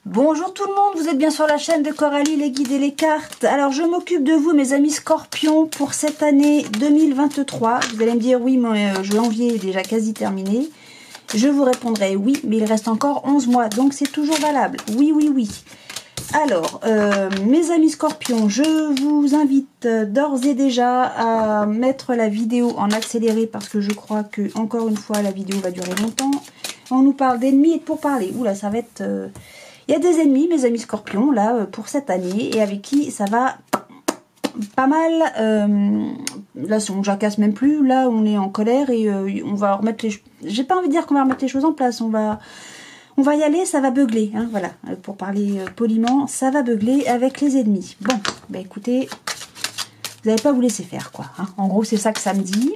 Bonjour tout le monde, vous êtes bien sur la chaîne de Coralie, les guides et les cartes. Alors je m'occupe de vous mes amis scorpions pour cette année 2023. Vous allez me dire oui, mais janvier est déjà quasi terminé. Je vous répondrai oui, mais il reste encore 11 mois, donc c'est toujours valable. Oui, oui, oui. Alors, mes amis scorpions, je vous invite d'ores et déjà à mettre la vidéo en accéléré parce que je crois que, encore une fois, la vidéo va durer longtemps. On nous parle d'ennemis et de pourparlers. Oula, ça va être... Il y a des ennemis, mes amis scorpions, là, pour cette année, et avec qui ça va pas mal. Là, on ne jacasse même plus. Là, on est en colère et on va remettre les... J'ai pas envie de dire qu'on va remettre les choses en place. On va y aller, ça va beugler. Hein, voilà, pour parler poliment, ça va beugler avec les ennemis. Bon, bah écoutez, vous n'allez pas vous laisser faire, quoi. Hein. En gros, c'est ça que ça me dit.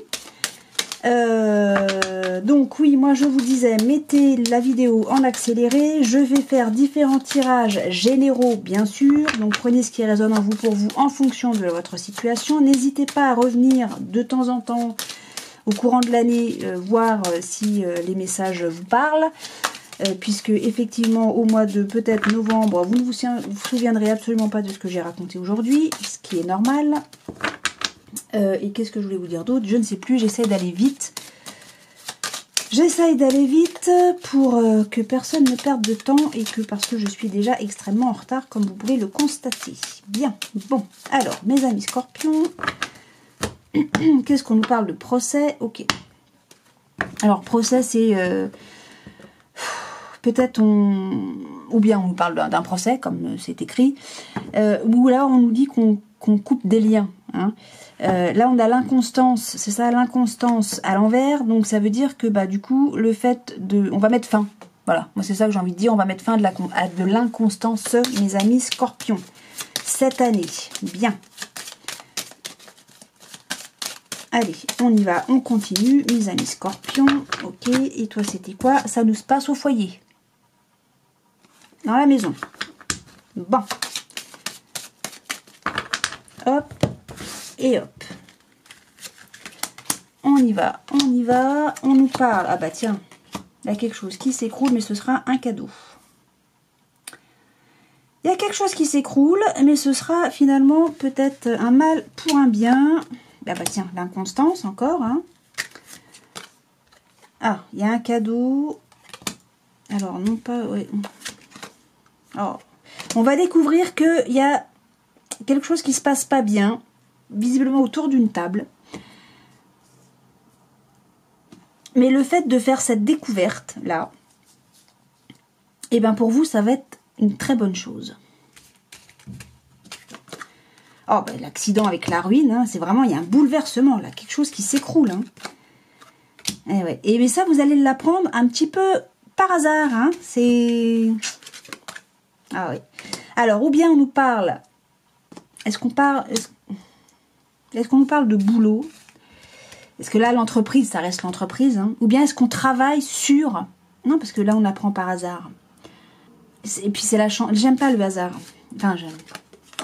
Donc oui, moi je vous disais, mettez la vidéo en accéléré. Je vais faire différents tirages généraux, bien sûr. Donc prenez ce qui résonne en vous pour vous en fonction de votre situation. N'hésitez pas à revenir de temps en temps au courant de l'année, voir si les messages vous parlent. Puisque effectivement au mois de peut-être novembre, vous ne vous souviendrez absolument pas de ce que j'ai raconté aujourd'hui, ce qui est normal. Et qu'est-ce que je voulais vous dire d'autre? Je ne sais plus, j'essaie d'aller vite. J'essaye d'aller vite pour que personne ne perde de temps et que parce que je suis déjà extrêmement en retard, comme vous pouvez le constater. Bien, bon, alors, mes amis scorpions, qu'est-ce qu'on nous parle de procès? Ok. Alors, procès, c'est... peut-être ou bien on nous parle d'un procès, comme c'est écrit, ou là on nous dit qu'on coupe des liens. Hein. Là on a l'inconstance, c'est ça, l'inconstance à l'envers, donc ça veut dire que bah du coup le fait de... On va mettre fin, voilà, moi c'est ça que j'ai envie de dire, on va mettre fin à de l'inconstance, mes amis scorpions, cette année. Bien. Allez, on y va, on continue, mes amis scorpions. Ok, et toi c'était quoi? Ça nous passe au foyer. Dans la maison. Bon. Hop. Et hop. On y va, on y va. On nous parle. Ah bah tiens, il y a quelque chose qui s'écroule, mais ce sera un cadeau. Il y a quelque chose qui s'écroule, mais ce sera finalement peut-être un mal pour un bien. Ah bah tiens, l'inconstance encore. Hein. Ah, il y a un cadeau. Alors, non pas... Ouais. Oh. On va découvrir qu'il y a quelque chose qui se passe pas bien, visiblement autour d'une table. Mais le fait de faire cette découverte là, et ben pour vous ça va être une très bonne chose. Oh ben, l'accident avec la ruine, hein, c'est vraiment, il y a un bouleversement là, quelque chose qui s'écroule. Hein. Et ouais. Et mais ça vous allez l'apprendre un petit peu par hasard. Hein. C'est... Ah oui. Alors, ou bien on nous parle... Est-ce qu'on nous parle de boulot? Est-ce que là, l'entreprise, ça reste l'entreprise, hein? Ou bien est-ce qu'on travaille sur... Non, parce que là, on apprend par hasard. Et puis, c'est la chance. J'aime pas le hasard. Enfin, j'aime...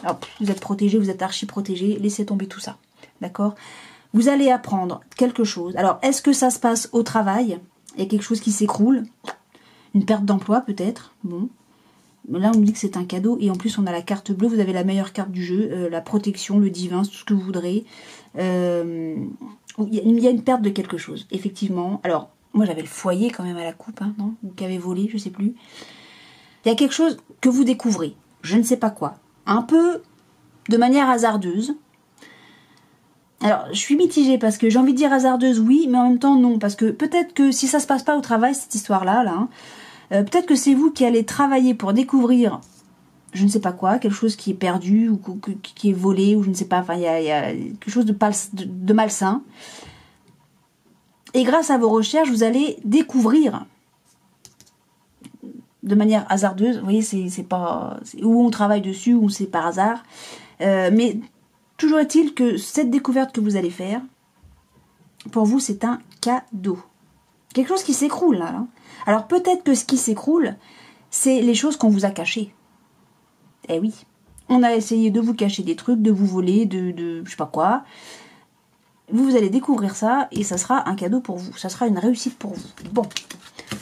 Alors, vous êtes protégé, vous êtes archi protégé. Laissez tomber tout ça. D'accord? Vous allez apprendre quelque chose. Alors, est-ce que ça se passe au travail? Il y a quelque chose qui s'écroule? Une perte d'emploi, peut-être? Bon. Là, on nous dit que c'est un cadeau. Et en plus, on a la carte bleue. Vous avez la meilleure carte du jeu. La protection, le divin, tout ce que vous voudrez. Il y a une perte de quelque chose. Effectivement. Alors, moi, j'avais le foyer quand même à la coupe. Hein, non? Ou qui avait volé, je sais plus. Il y a quelque chose que vous découvrez. Je ne sais pas quoi. Un peu de manière hasardeuse. Alors, je suis mitigée parce que j'ai envie de dire hasardeuse, oui. Mais en même temps, non. Parce que peut-être que si ça se passe pas au travail, cette histoire-là, là... peut-être que c'est vous qui allez travailler pour découvrir, je ne sais pas quoi, quelque chose qui est perdu ou qui est volé, ou je ne sais pas, enfin, il y a quelque chose de malsain. Et grâce à vos recherches, vous allez découvrir de manière hasardeuse, vous voyez, c'est pas... où on travaille dessus, ou c'est par hasard. Mais toujours est-il que cette découverte que vous allez faire, pour vous, c'est un cadeau. Quelque chose qui s'écroule, là. Hein. Alors, peut-être que ce qui s'écroule, c'est les choses qu'on vous a cachées. Eh oui. On a essayé de vous cacher des trucs, de vous voler, de je sais pas quoi. Vous allez découvrir ça, et ça sera un cadeau pour vous. Ça sera une réussite pour vous. Bon.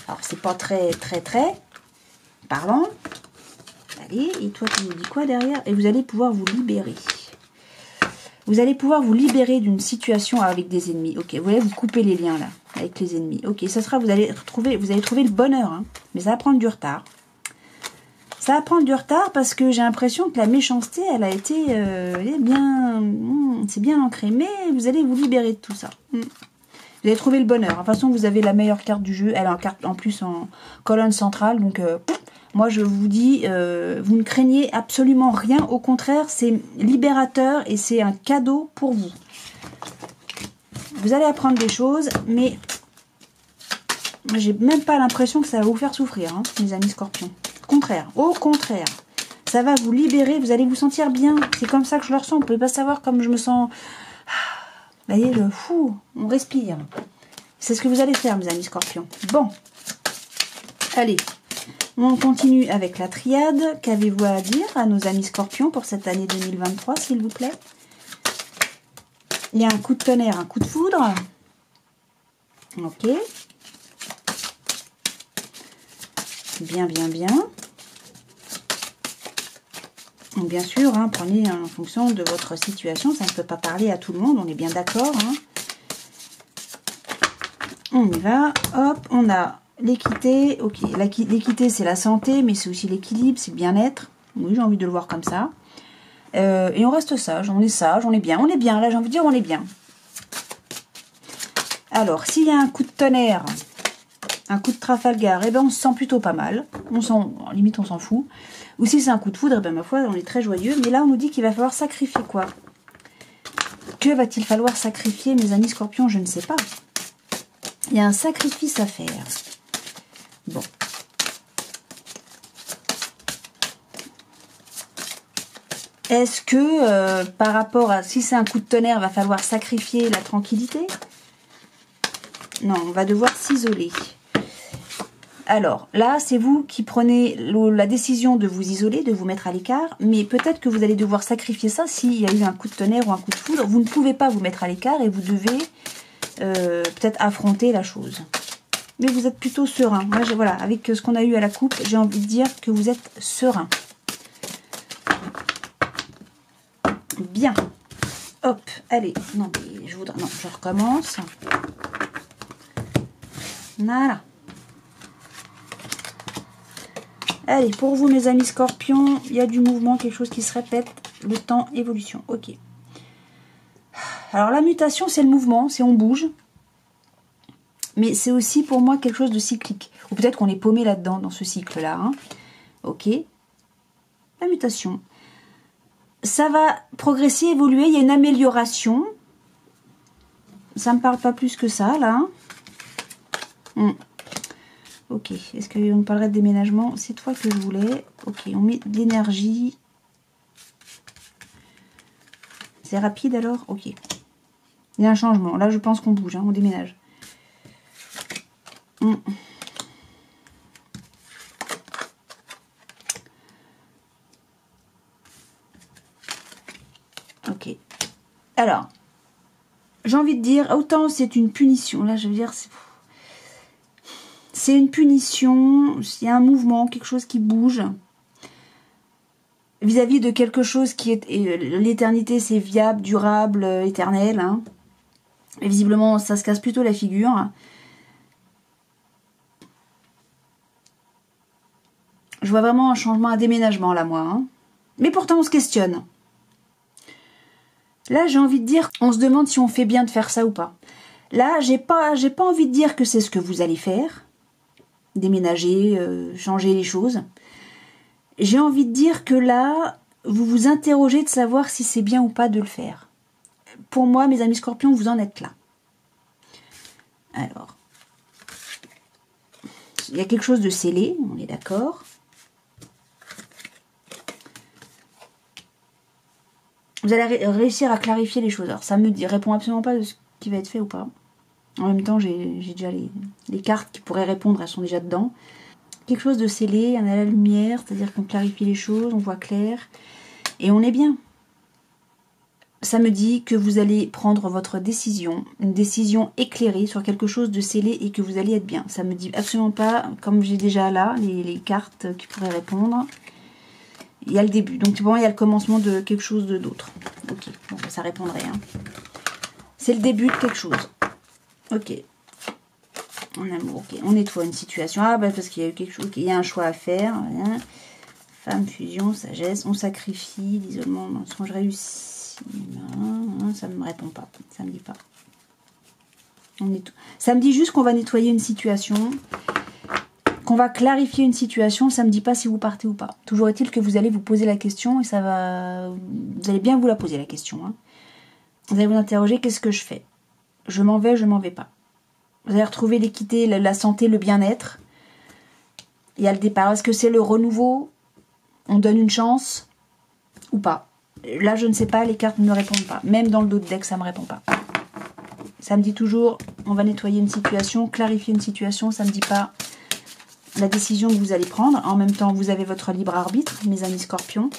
Alors, c'est pas très parlant. Allez, et toi tu nous dis quoi derrière? Et vous allez pouvoir vous libérer. Vous allez pouvoir vous libérer d'une situation avec des ennemis. Ok, vous voyez, vous coupez les liens là, avec les ennemis. Ok, ça sera, vous allez trouver le bonheur, hein, mais ça va prendre du retard. Ça va prendre du retard parce que j'ai l'impression que la méchanceté, elle a été bien... c'est bien ancré, mais vous allez vous libérer de tout ça. Vous allez trouver le bonheur. De toute façon, vous avez la meilleure carte du jeu. Elle a une carte en plus en colonne centrale, donc... moi, je vous dis, vous ne craignez absolument rien. Au contraire, c'est libérateur et c'est un cadeau pour vous. Vous allez apprendre des choses, mais j'ai même pas l'impression que ça va vous faire souffrir, hein, mes amis scorpions. Au contraire, ça va vous libérer, vous allez vous sentir bien. C'est comme ça que je le ressens. On ne peut pas savoir comme je me sens. Vous voyez, le fou, on respire. C'est ce que vous allez faire, mes amis scorpions. Bon, allez. On continue avec la triade. Qu'avez-vous à dire à nos amis scorpions pour cette année 2023, s'il vous plaît? Il y a un coup de tonnerre, un coup de foudre. Ok. Bien, bien, bien. Donc, bien sûr, hein, prenez en fonction de votre situation. Ça ne peut pas parler à tout le monde, on est bien d'accord. Hein. On y va. Hop, on a... l'équité, ok, l'équité c'est la santé, mais c'est aussi l'équilibre, c'est le bien-être. Oui, j'ai envie de le voir comme ça. Et on reste sage, on est bien, là j'ai envie de dire on est bien. Alors, s'il y a un coup de tonnerre, un coup de Trafalgar, eh ben on se sent plutôt pas mal. Limite on s'en fout. Ou si c'est un coup de foudre, eh ben ma foi, on est très joyeux. Mais là on nous dit qu'il va falloir sacrifier quoi? Que va-t-il falloir sacrifier, mes amis scorpions? Je ne sais pas. Il y a un sacrifice à faire. Bon. Est-ce que par rapport à si c'est un coup de tonnerre, va falloir sacrifier la tranquillité? Non, on va devoir s'isoler. Alors là, c'est vous qui prenez la décision de vous isoler, de vous mettre à l'écart, mais peut-être que vous allez devoir sacrifier ça s'il y a eu un coup de tonnerre ou un coup de foudre. Vous ne pouvez pas vous mettre à l'écart et vous devez peut-être affronter la chose. Mais vous êtes plutôt serein. Moi, voilà, avec ce qu'on a eu à la coupe, j'ai envie de dire que vous êtes serein. Bien. Hop, allez. Non, mais je voudrais... Non, je recommence. Voilà. Allez, pour vous, mes amis scorpions, il y a du mouvement, quelque chose qui se répète. Le temps, évolution. Ok. Alors, la mutation, c'est le mouvement, c'est on bouge. Mais c'est aussi pour moi quelque chose de cyclique. Ou peut-être qu'on est paumé là-dedans, dans ce cycle-là. Hein. Ok. La mutation. Ça va progresser, évoluer. Il y a une amélioration. Ça ne me parle pas plus que ça, là. Ok. Est-ce qu'on me parlerait de déménagement? C'est toi que je voulais. Ok. On met de l'énergie. C'est rapide, alors? Ok. Il y a un changement. Là, je pense qu'on bouge. Hein, on déménage. Ok. Alors, j'ai envie de dire, autant c'est une punition. Là, je veux dire, c'est une punition. Il y a un mouvement, quelque chose qui bouge. Vis-à-vis de quelque chose qui est... L'éternité, c'est viable, durable, éternel. Hein. Et visiblement, ça se casse plutôt la figure. Je vois vraiment un changement, un déménagement là, moi. Hein. Mais pourtant, on se questionne. Là, j'ai envie de dire, on se demande si on fait bien de faire ça ou pas. Là, j'ai pas envie de dire que c'est ce que vous allez faire. Déménager, changer les choses. J'ai envie de dire que là, vous vous interrogez de savoir si c'est bien ou pas de le faire. Pour moi, mes amis scorpions, vous en êtes là. Alors, il y a quelque chose de scellé, on est d'accord. Vous allez réussir à clarifier les choses. Alors, ça me répond absolument pas de ce qui va être fait ou pas. En même temps, j'ai déjà les cartes qui pourraient répondre, elles sont déjà dedans. Quelque chose de scellé, on a la lumière, c'est-à-dire qu'on clarifie les choses, on voit clair. Et on est bien. Ça me dit que vous allez prendre votre décision, une décision éclairée sur quelque chose de scellé et que vous allez être bien. Ça me dit absolument pas, comme j'ai déjà là, les cartes qui pourraient répondre. Il y a le début. Donc, pour moi, il y a le commencement de quelque chose d'autre. Ok, bon, ça répondrait. Hein. C'est le début de quelque chose. Ok. En amour, ok. On nettoie une situation. Ah, bah, parce qu'il y a eu quelque chose. Okay. Il y a un choix à faire. Voilà. Femme, fusion, sagesse. On sacrifie. L'isolement, mensonge, réussi. Non, ça ne me répond pas. Ça ne me dit pas. Ça me dit juste qu'on va nettoyer une situation. Qu'on va clarifier une situation. Ça ne me dit pas si vous partez ou pas. Toujours est-il que vous allez vous poser la question. Et ça va... Vous allez bien vous la poser, la question. Hein. Vous allez vous interroger. Qu'est-ce que je fais? Je m'en vais, je m'en vais pas. Vous allez retrouver l'équité, la santé, le bien-être. Il y a le départ. Est-ce que c'est le renouveau? On donne une chance ou pas? Là, je ne sais pas. Les cartes ne me répondent pas. Même dans le dos de deck, ça ne me répond pas. Ça me dit toujours, on va nettoyer une situation, clarifier une situation. Ça ne me dit pas la décision que vous allez prendre. En même temps, vous avez votre libre arbitre, mes amis scorpions.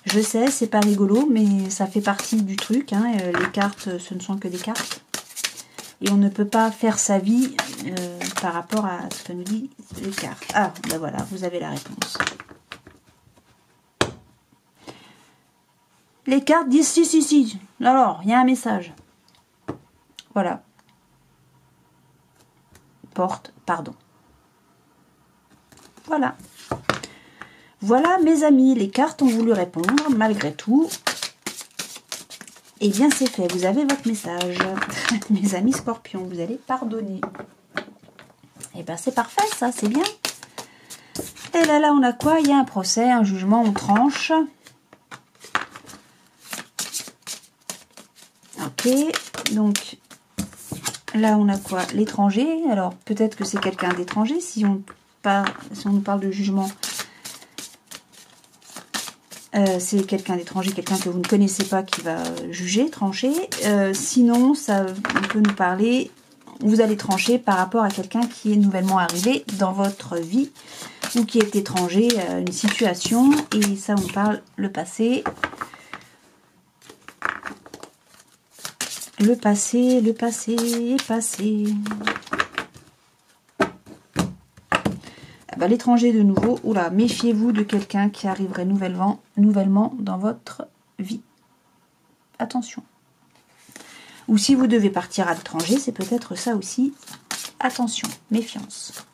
Je sais, c'est pas rigolo, mais ça fait partie du truc. Hein. Les cartes, ce ne sont que des cartes. Et on ne peut pas faire sa vie par rapport à ce que nous disent les cartes. Ah, ben voilà, vous avez la réponse. Les cartes disent si. Alors, il y a un message. Voilà. Porte, pardon. Voilà. Voilà, mes amis, les cartes ont voulu répondre, malgré tout. Eh bien, c'est fait. Vous avez votre message. Mes amis scorpions, vous allez pardonner. Eh bien, c'est parfait, ça, c'est bien. Et là, on a quoi? Il y a un procès, un jugement, on tranche. Ok, donc, là, on a quoi? L'étranger. Alors, peut-être que c'est quelqu'un d'étranger. Si on nous parle de jugement, c'est quelqu'un d'étranger, quelqu'un que vous ne connaissez pas qui va juger, trancher. Sinon, on peut nous parler, vous allez trancher par rapport à quelqu'un qui est nouvellement arrivé dans votre vie ou qui est étranger à une situation. Et ça, on parle le passé. Le passé est passé. L'étranger de nouveau, oula, méfiez-vous de quelqu'un qui arriverait nouvellement dans votre vie. Attention. Ou si vous devez partir à l'étranger, c'est peut-être ça aussi. Attention, méfiance.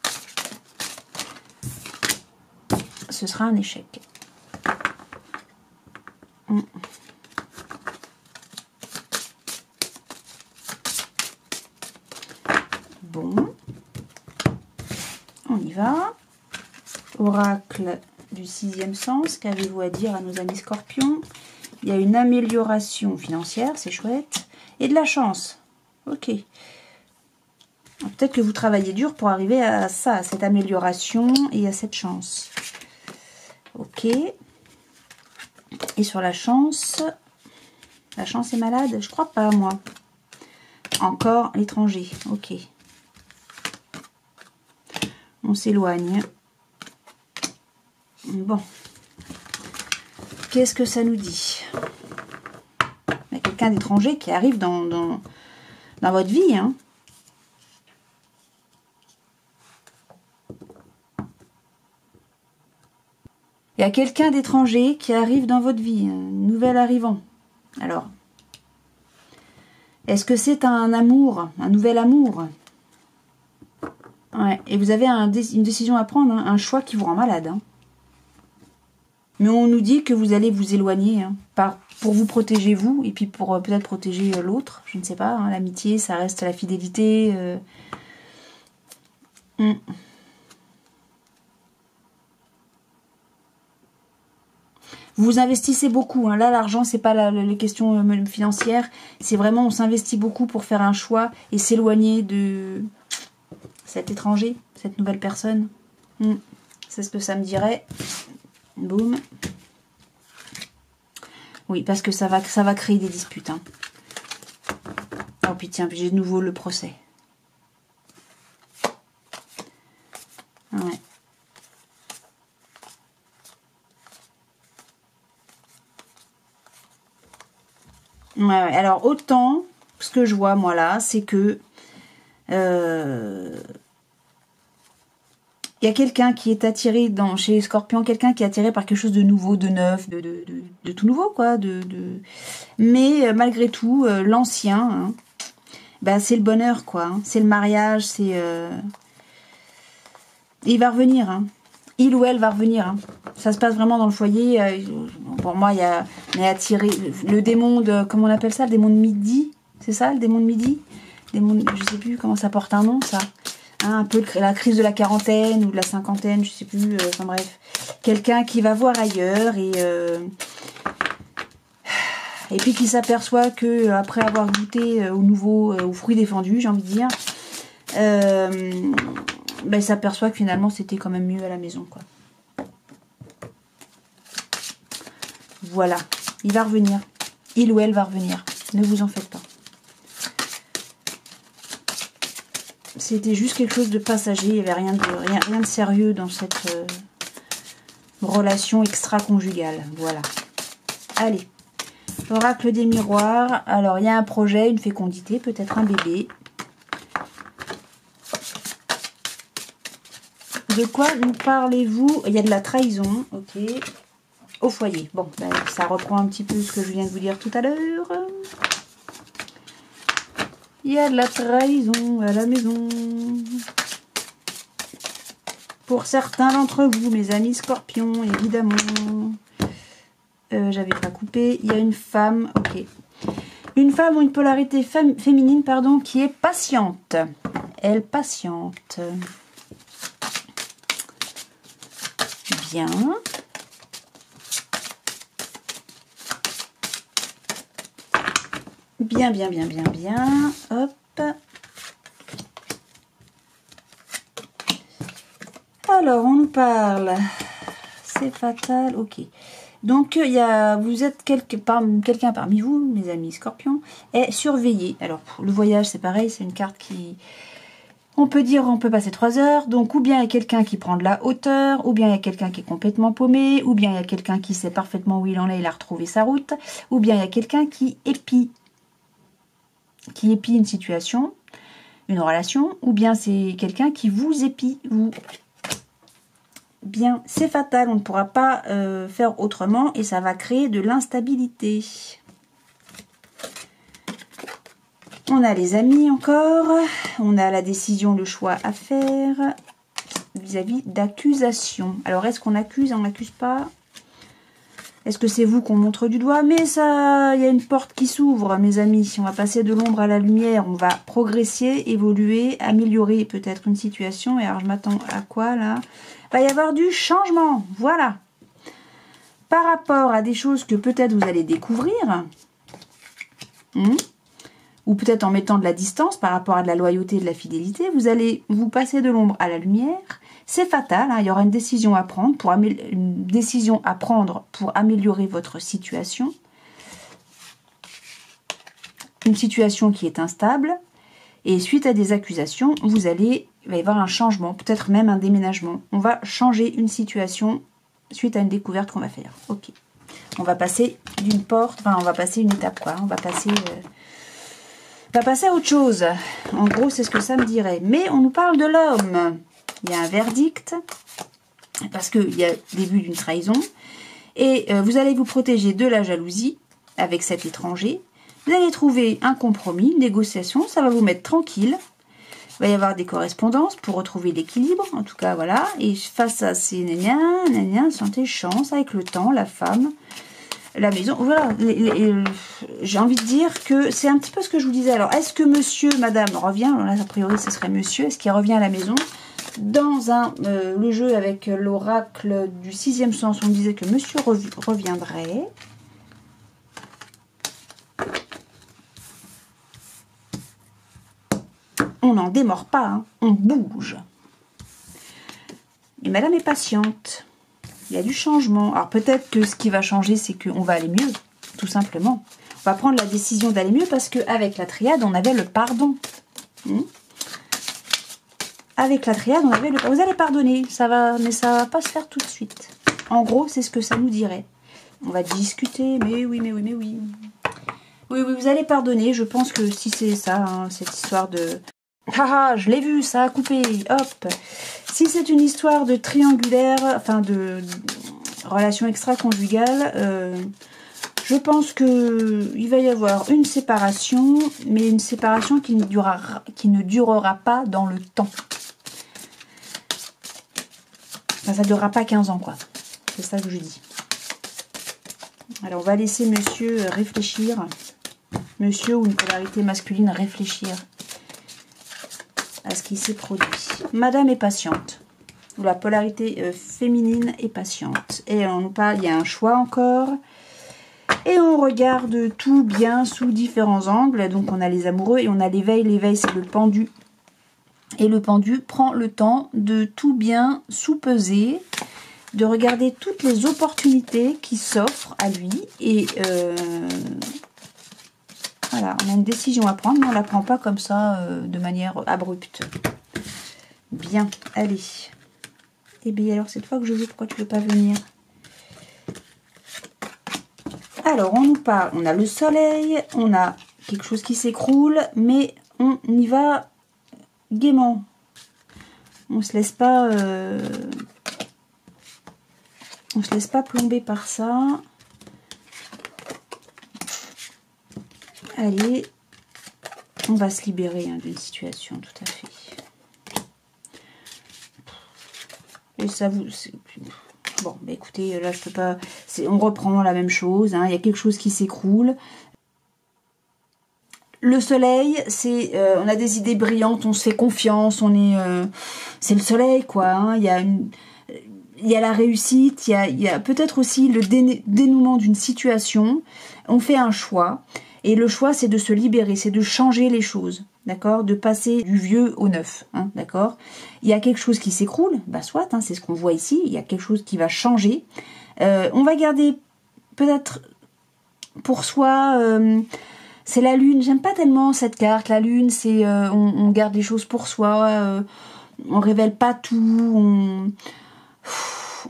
Ce sera un échec. Bon. On y va. Oracle du 6e sens, qu'avez-vous à dire à nos amis scorpions? Il y a une amélioration financière, c'est chouette. Et de la chance. Ok. Peut-être que vous travaillez dur pour arriver à ça, à cette amélioration et à cette chance. Ok. Et sur la chance est malade? Je crois pas, moi. Encore l'étranger. Ok. On s'éloigne. Bon. Qu'est-ce que ça nous dit? Il y a quelqu'un d'étranger qui arrive dans votre vie. Hein. Il y a quelqu'un d'étranger qui arrive dans votre vie. Un nouvel arrivant. Alors, est-ce que c'est un amour? Un nouvel amour? Ouais. Et vous avez une décision à prendre. Hein, un choix qui vous rend malade. Hein. Mais on nous dit que vous allez vous éloigner hein, pour vous protéger vous et puis pour peut-être protéger l'autre. Je ne sais pas. Hein, l'amitié, ça reste la fidélité. Vous investissez beaucoup. Hein. Là, l'argent, c'est pas les questions financières. C'est vraiment, on s'investit beaucoup pour faire un choix et s'éloigner de cet étranger, cette nouvelle personne. C'est ce que ça me dirait. Boum. Oui, parce que ça va créer des disputes. Hein. Oh, puis tiens, j'ai de nouveau le procès. Ouais. Ouais, alors, autant, ce que je vois, moi, là, c'est que Il y a quelqu'un qui est attiré chez les scorpions, quelqu'un qui est attiré par quelque chose de nouveau, de neuf, de tout nouveau, quoi. Mais malgré tout, l'ancien, hein, bah, c'est le bonheur, quoi. Hein, c'est le mariage, c'est... Il va revenir, hein. Il ou elle va revenir. Hein. Ça se passe vraiment dans le foyer. Pour moi, on est attiré... Le démon de... Comment on appelle ça? Le démon de midi? C'est ça, le démon de midi? Je sais plus comment ça porte un nom, ça. Hein, un peu la crise de la quarantaine ou de la cinquantaine, je sais plus. Enfin bref. Quelqu'un qui va voir ailleurs et puis qui s'aperçoit que après avoir goûté aux fruits défendus, j'ai envie de dire, il s'aperçoit que finalement c'était quand même mieux à la maison, quoi. Voilà, il va revenir. Il ou elle va revenir. Ne vous en faites pas. C'était juste quelque chose de passager. Il n'y avait rien de sérieux dans cette relation extra-conjugale. Voilà. Allez. Oracle des miroirs. Alors, il y a un projet, une fécondité, peut-être un bébé. De quoi nous parlez-vous? Il y a de la trahison. Ok. Au foyer. Bon, ça reprend un petit peu ce que je viens de vous dire tout à l'heure. Il y a de la trahison à la maison. Pour certains d'entre vous, mes amis scorpions, évidemment. J'avais pas coupé. Il y a une femme, ok. Une femme ou une polarité féminine, pardon, qui est patiente. Elle patiente. Bien. Bien, bien, bien, bien, bien. Hop. Alors, on nous parle. C'est fatal, ok. Donc, vous êtes quelqu'un parmi vous, mes amis scorpions, est surveillé. Alors, le voyage, c'est pareil, c'est une carte qui... On peut passer 3 heures. Donc, ou bien il y a quelqu'un qui prend de la hauteur, ou bien il y a quelqu'un qui est complètement paumé, ou bien il y a quelqu'un qui sait parfaitement où il en est, il a retrouvé sa route, ou bien il y a quelqu'un qui épie une situation, une relation, ou bien c'est quelqu'un qui vous épie, vous. Bien, c'est fatal, on ne pourra pas faire autrement et ça va créer de l'instabilité. On a les amis encore, on a la décision, le choix à faire vis-à-vis d'accusations. Alors, est-ce qu'on accuse, on n'accuse pas? Est-ce que c'est vous qu'on montre du doigt? Mais ça, il y a une porte qui s'ouvre, mes amis. On va passer de l'ombre à la lumière. On va progresser, évoluer, améliorer peut-être une situation. Et alors, je m'attends à quoi, là? Il va y avoir du changement. Voilà. Par rapport à des choses que peut-être vous allez découvrir, ou peut-être en mettant de la distance par rapport à de la loyauté et de la fidélité, vous allez vous passer de l'ombre à la lumière. C'est fatal, hein, il y aura une décision à prendre pour améliorer votre situation. Une situation qui est instable. Et suite à des accusations, il va y avoir un changement, peut-être même un déménagement. On va changer une situation suite à une découverte qu'on va faire. Ok. On va passer d'une porte, enfin on va passer une étape, quoi. On va passer à autre chose. En gros, c'est ce que ça me dirait. Mais on nous parle de l'homme. Il y a un verdict, parce qu'il y a le début d'une trahison. Et vous allez vous protéger de la jalousie avec cet étranger. Vous allez trouver un compromis, une négociation. Ça va vous mettre tranquille. Il va y avoir des correspondances pour retrouver l'équilibre. En tout cas, voilà. Et face à ces gna sentez chance avec le temps, la femme, la maison. Voilà. J'ai envie de dire que c'est un petit peu ce que je vous disais. Alors, est-ce que monsieur, madame revient? Alors là, a priori, ce serait monsieur. Est-ce qu'il revient à la maison? Dans le jeu avec l'oracle du 6e sens, on me disait que monsieur reviendrait. On n'en démord pas, hein, on bouge. Et madame est patiente. Il y a du changement. Alors peut-être que ce qui va changer, c'est qu'on va aller mieux, tout simplement. On va prendre la décision d'aller mieux parce qu'avec la triade, on avait le pardon. Avec la triade, on avait le... Vous allez pardonner, ça va, mais ça va pas se faire tout de suite. En gros, c'est ce que ça nous dirait. On va discuter, mais oui, mais oui, mais oui. Oui, oui, vous allez pardonner. Je pense que si c'est ça, hein, cette histoire de Haha, je l'ai vu, ça a coupé. Hop. Si c'est une histoire de triangulaire, enfin de relation extra-conjugale, je pense que il va y avoir une séparation, mais une séparation qui ne durera pas dans le temps. Enfin, ça ne durera pas 15 ans, quoi. C'est ça que je dis. Alors, on va laisser monsieur réfléchir. Monsieur ou une polarité masculine réfléchir à ce qui s'est produit. Madame est patiente. Ou la polarité féminine est patiente. Et on nous parle, il y a un choix encore. Et on regarde tout bien sous différents angles. Donc on a les amoureux et on a l'éveil. L'éveil, c'est le pendu. Et le pendu prend le temps de tout bien sous-peser, de regarder toutes les opportunités qui s'offrent à lui. Et voilà, on a une décision à prendre, mais on ne la prend pas comme ça, de manière abrupte. Bien, allez. Et bien alors, cette fois que je veux, pourquoi tu ne veux pas venir? Alors, on nous parle, on a le soleil, on a quelque chose qui s'écroule, mais on y va gaiement. On se laisse pas plomber par ça. Allez, on va se libérer d'une situation, tout à fait. Et ça vous... Bon, bah écoutez, là je peux pas... On reprend la même chose, hein. Il y a quelque chose qui s'écroule. Le soleil, c'est... on a des idées brillantes, on se fait confiance, on est... c'est le soleil, quoi. Hein. Il y a la réussite, il y a peut-être aussi le dénouement d'une situation. On fait un choix. Et le choix, c'est de se libérer, c'est de changer les choses, d'accord? De passer du vieux au neuf, hein, d'accord? Il y a quelque chose qui s'écroule, bah soit, hein, c'est ce qu'on voit ici, il y a quelque chose qui va changer. On va garder peut-être pour soi, c'est la lune, j'aime pas tellement cette carte, la lune, c'est on garde les choses pour soi, on révèle pas tout,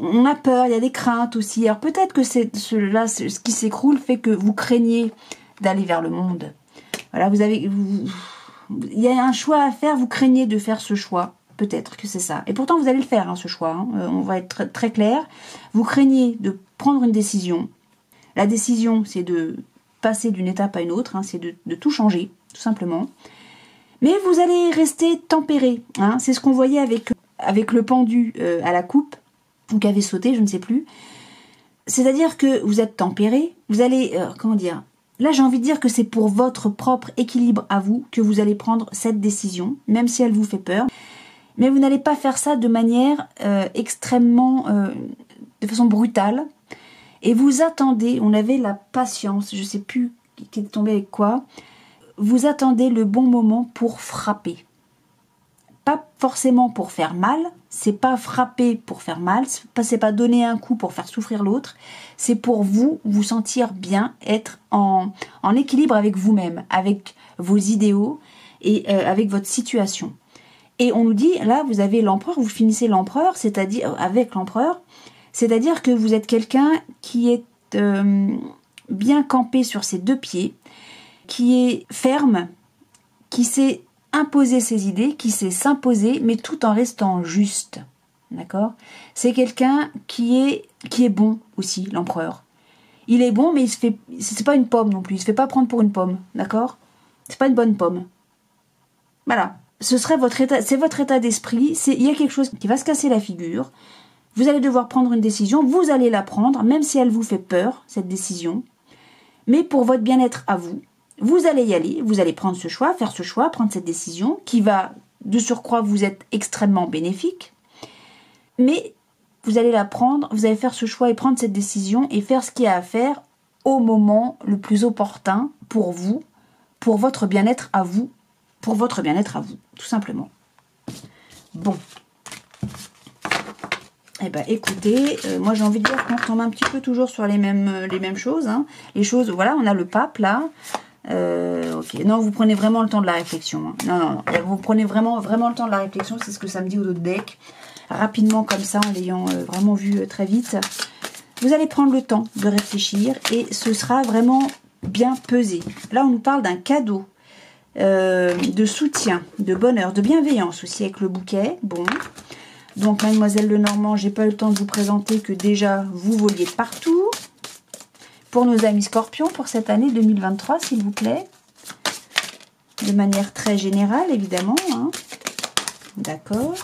on a peur, il y a des craintes aussi. Alors peut-être que ce qui s'écroule fait que vous craignez d'aller vers le monde. Voilà, il y a un choix à faire, vous craignez de faire ce choix. Peut-être que c'est ça. Et pourtant, vous allez le faire, hein, ce choix. Hein. On va être très, très clair. Vous craignez de prendre une décision. La décision, c'est de passer d'une étape à une autre. Hein, c'est de tout changer, tout simplement. Mais vous allez rester tempéré. Hein. C'est ce qu'on voyait avec le pendu à la coupe, ou qui avait sauté, je ne sais plus. C'est-à-dire que vous êtes tempéré. Vous allez, comment dire... Là, j'ai envie de dire que c'est pour votre propre équilibre à vous que vous allez prendre cette décision, même si elle vous fait peur. Mais vous n'allez pas faire ça de manière extrêmement, de façon brutale. Et vous attendez, on avait la patience, je ne sais plus qui est tombé avec quoi. Vous attendez le bon moment pour frapper. Pas forcément pour faire mal, c'est pas frapper pour faire mal, c'est pas donner un coup pour faire souffrir l'autre, c'est pour vous sentir bien, être en équilibre avec vous-même, avec vos idéaux et avec votre situation. Et on nous dit, là vous avez l'empereur, vous finissez l'empereur, c'est-à-dire avec l'empereur, c'est-à-dire que vous êtes quelqu'un qui est bien campé sur ses deux pieds, qui est ferme, qui sait imposer ses idées, qui sait s'imposer, mais tout en restant juste. D'accord? C'est quelqu'un qui est bon aussi, l'empereur. Il est bon, mais c'est pas une pomme non plus. Il se fait pas prendre pour une pomme. D'accord? C'est pas une bonne pomme. Voilà. Ce serait votre état, c'est votre état d'esprit. Il y a quelque chose qui va se casser la figure. Vous allez devoir prendre une décision. Vous allez la prendre, même si elle vous fait peur, cette décision. Mais pour votre bien-être à vous. Vous allez y aller, vous allez prendre ce choix, faire ce choix, prendre cette décision qui va, de surcroît, vous être extrêmement bénéfique. Mais vous allez la prendre, vous allez faire ce choix et prendre cette décision et faire ce qu'il y a à faire au moment le plus opportun pour vous, pour votre bien-être à vous, tout simplement. Bon. Eh ben, écoutez, moi j'ai envie de dire qu'on retombe un petit peu toujours sur les mêmes choses. Hein. Les choses, voilà, on a le pape là. Ok, non, vous prenez vraiment le temps de la réflexion. Hein. Non, vous prenez vraiment le temps de la réflexion, c'est ce que ça me dit au dos de deck. Rapidement comme ça, en l'ayant vraiment vu très vite. Vous allez prendre le temps de réfléchir et ce sera vraiment bien pesé. Là, on nous parle d'un cadeau. de soutien, de bonheur, de bienveillance aussi avec le bouquet. Bon, donc Mademoiselle Lenormand, j'ai pas eu le temps de vous présenter que déjà vous voliez partout. Pour nos amis scorpions, pour cette année 2023, s'il vous plaît. De manière très générale, évidemment. Hein. D'accord.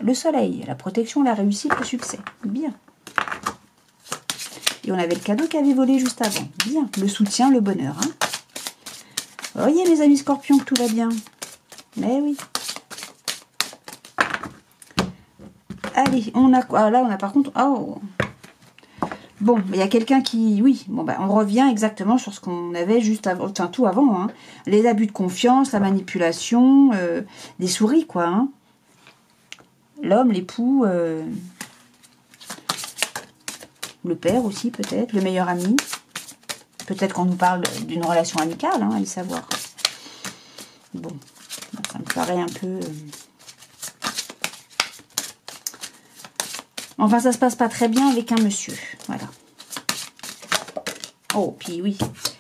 Le soleil, la protection, la réussite, le succès. Bien. Et on avait le cadeau qui avait volé juste avant. Bien. Le soutien, le bonheur. Hein. Vous voyez, mes amis scorpions, que tout va bien. Mais oui. Allez, on a quoi? Ah, là, on a par contre... Oh. Bon, il y a quelqu'un qui... Oui, bon, ben, on revient exactement sur ce qu'on avait juste avant, enfin tout avant. Hein. Les abus de confiance, la manipulation, des souris, quoi. Hein. L'homme, l'époux, le père aussi, peut-être, le meilleur ami. Peut-être qu'on nous parle d'une relation amicale, hein, allez savoir. Bon, ça me paraît un peu... Enfin, ça se passe pas très bien avec un monsieur. Voilà. Oh, puis oui,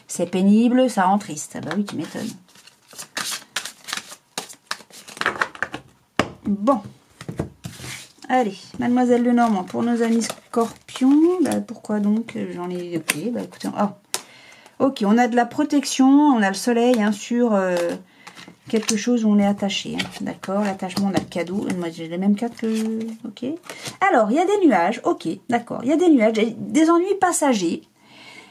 c'est pénible, ça rend triste. Ah bah oui, tu m'étonnes. Bon. Allez, Mademoiselle Lenormand, pour nos amis scorpions. Bah, pourquoi donc? J'en ai... Ok, bah écoutez... Oh. Ok, on a de la protection, on a le soleil, hein, sur... quelque chose où on est attaché, hein. D'accord, l'attachement, on a le cadeau, moi j'ai les mêmes cartes que... Ok. Alors, il y a des nuages, ok, d'accord, il y a des nuages, des ennuis passagers,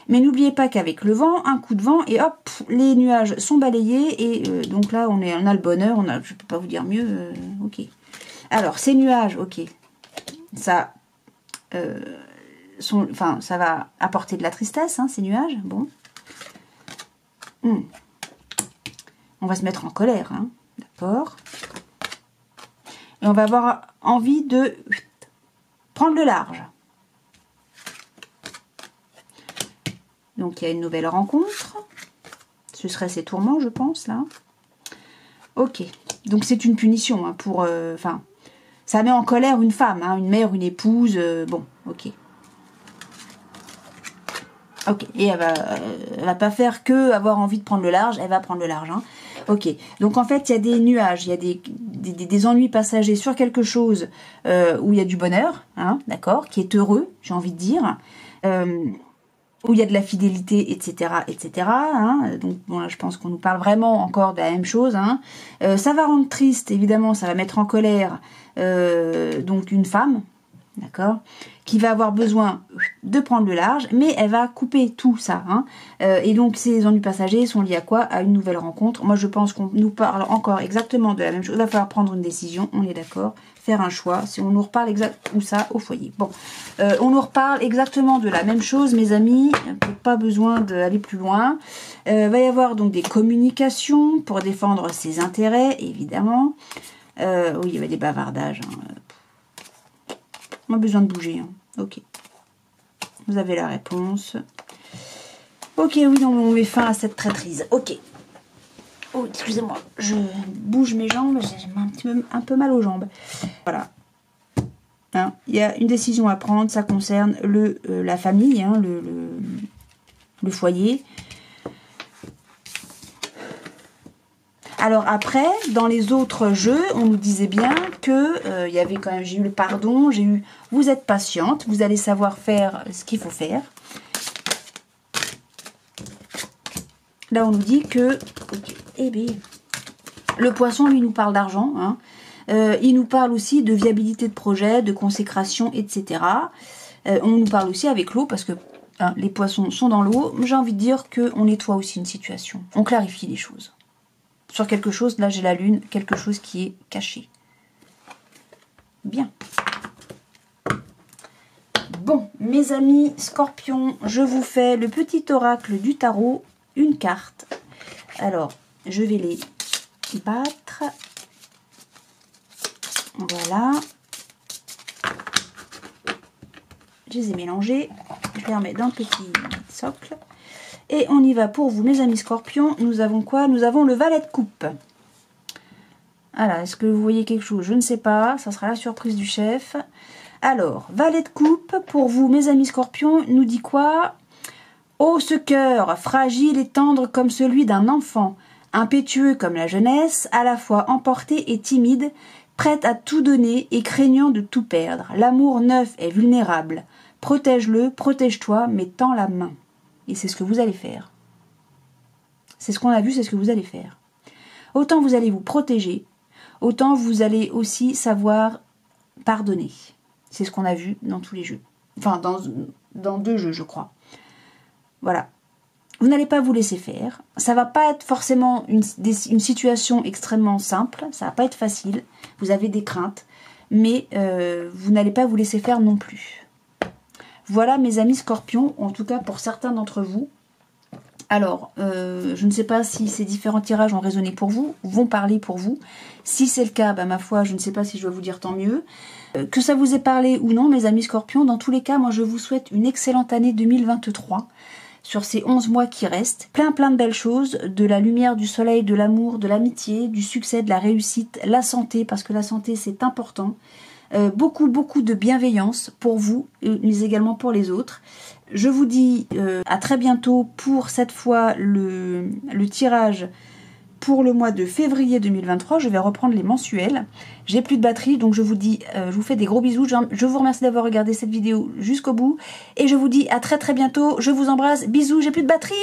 mais n'oubliez pas qu'avec le vent, un coup de vent, et hop, les nuages sont balayés, et donc là, on a le bonheur, je peux pas vous dire mieux, ok. Alors, ces nuages, ok, ça... ça va apporter de la tristesse, hein, ces nuages, bon. On va se mettre en colère, hein, d'accord. Et on va avoir envie de prendre le large. Donc, il y a une nouvelle rencontre. Ce serait ces tourments, je pense, là. Ok. Donc, c'est une punition, hein, pour... ça met en colère une femme, hein, une mère, une épouse. Bon, ok. Ok. Et elle va pas faire que avoir envie de prendre le large. Elle va prendre le large, hein. Ok, donc en fait, il y a des nuages, il y a des ennuis passagers sur quelque chose où il y a du bonheur, hein, d'accord, qui est heureux, j'ai envie de dire, où il y a de la fidélité, etc., etc. Hein, donc bon, là, je pense qu'on nous parle vraiment encore de la même chose. Hein. Ça va rendre triste, évidemment, ça va mettre en colère donc une femme, d'accord, qui va avoir besoin de prendre le large, mais elle va couper tout ça. Hein. Et donc, ces ennuis passagers sont liés à quoi? À une nouvelle rencontre. Moi, je pense qu'on nous parle encore exactement de la même chose. Il va falloir prendre une décision, on est d'accord, faire un choix. Si on nous reparle où ça? Au foyer. Bon, on nous reparle exactement de la même chose, mes amis. Pas besoin d'aller plus loin. Va y avoir donc des communications pour défendre ses intérêts, évidemment. Oui, il y avait des bavardages, hein. On a besoin de bouger. Hein. Ok. Vous avez la réponse. Ok, oui, donc on met fin à cette traîtrise. Ok. Oh, excusez-moi. Je bouge mes jambes. J'ai un peu mal aux jambes. Voilà. Hein, il y a une décision à prendre. Ça concerne la famille, hein, le foyer. Alors après, dans les autres jeux, on nous disait bien que il y avait quand même, j'ai eu le pardon, j'ai eu, vous êtes patiente, vous allez savoir faire ce qu'il faut faire. Là, on nous dit que, okay, eh bien, le poisson, lui, nous parle d'argent. Hein. Il nous parle aussi de viabilité de projet, de consécration, etc. On nous parle aussi avec l'eau, parce que hein, les poissons sont dans l'eau. J'ai envie de dire qu'on nettoie aussi une situation. On clarifie les choses. Sur quelque chose, là j'ai la lune, quelque chose qui est caché. Bien. Bon, mes amis scorpions, je vous fais le petit oracle du tarot, une carte. Alors, je vais les battre. Voilà. Je les ai mélangés. Je les remets dans le petit socle. Et on y va pour vous, mes amis scorpions. Nous avons quoi? Nous avons le valet de coupe. Voilà, est-ce que vous voyez quelque chose? Je ne sais pas, ça sera la surprise du chef. Alors, valet de coupe, pour vous, mes amis scorpions, nous dit quoi? Oh, ce cœur, fragile et tendre comme celui d'un enfant, Impétueux comme la jeunesse, à la fois emporté et timide, prête à tout donner et craignant de tout perdre. L'amour neuf est vulnérable. Protège-le, protège-toi, mais tends la main. Et c'est ce que vous allez faire. C'est ce qu'on a vu, c'est ce que vous allez faire. Autant vous allez vous protéger, autant vous allez aussi savoir pardonner. C'est ce qu'on a vu dans tous les jeux. Enfin, dans 2 jeux, je crois. Voilà. Vous n'allez pas vous laisser faire. Ça va pas être forcément une situation extrêmement simple. Ça va pas être facile. Vous avez des craintes. Mais vous n'allez pas vous laisser faire non plus. Voilà mes amis scorpions, en tout cas pour certains d'entre vous. Alors, je ne sais pas si ces différents tirages ont résonné pour vous, vont parler pour vous. Si c'est le cas, bah, ma foi, je ne sais pas si je dois vous dire tant mieux. Que ça vous ait parlé ou non, mes amis scorpions, dans tous les cas, moi je vous souhaite une excellente année 2023. Sur ces 11 mois qui restent, plein de belles choses, de la lumière, du soleil, de l'amour, de l'amitié, du succès, de la réussite, la santé, parce que la santé c'est important. Beaucoup de bienveillance pour vous, mais également pour les autres. Je vous dis à très bientôt pour cette fois le tirage pour le mois de février 2023. Je vais reprendre les mensuels. J'ai plus de batterie, donc je vous dis, je vous fais des gros bisous. Je vous remercie d'avoir regardé cette vidéo jusqu'au bout. Et je vous dis à très bientôt. Je vous embrasse. Bisous, j'ai plus de batterie.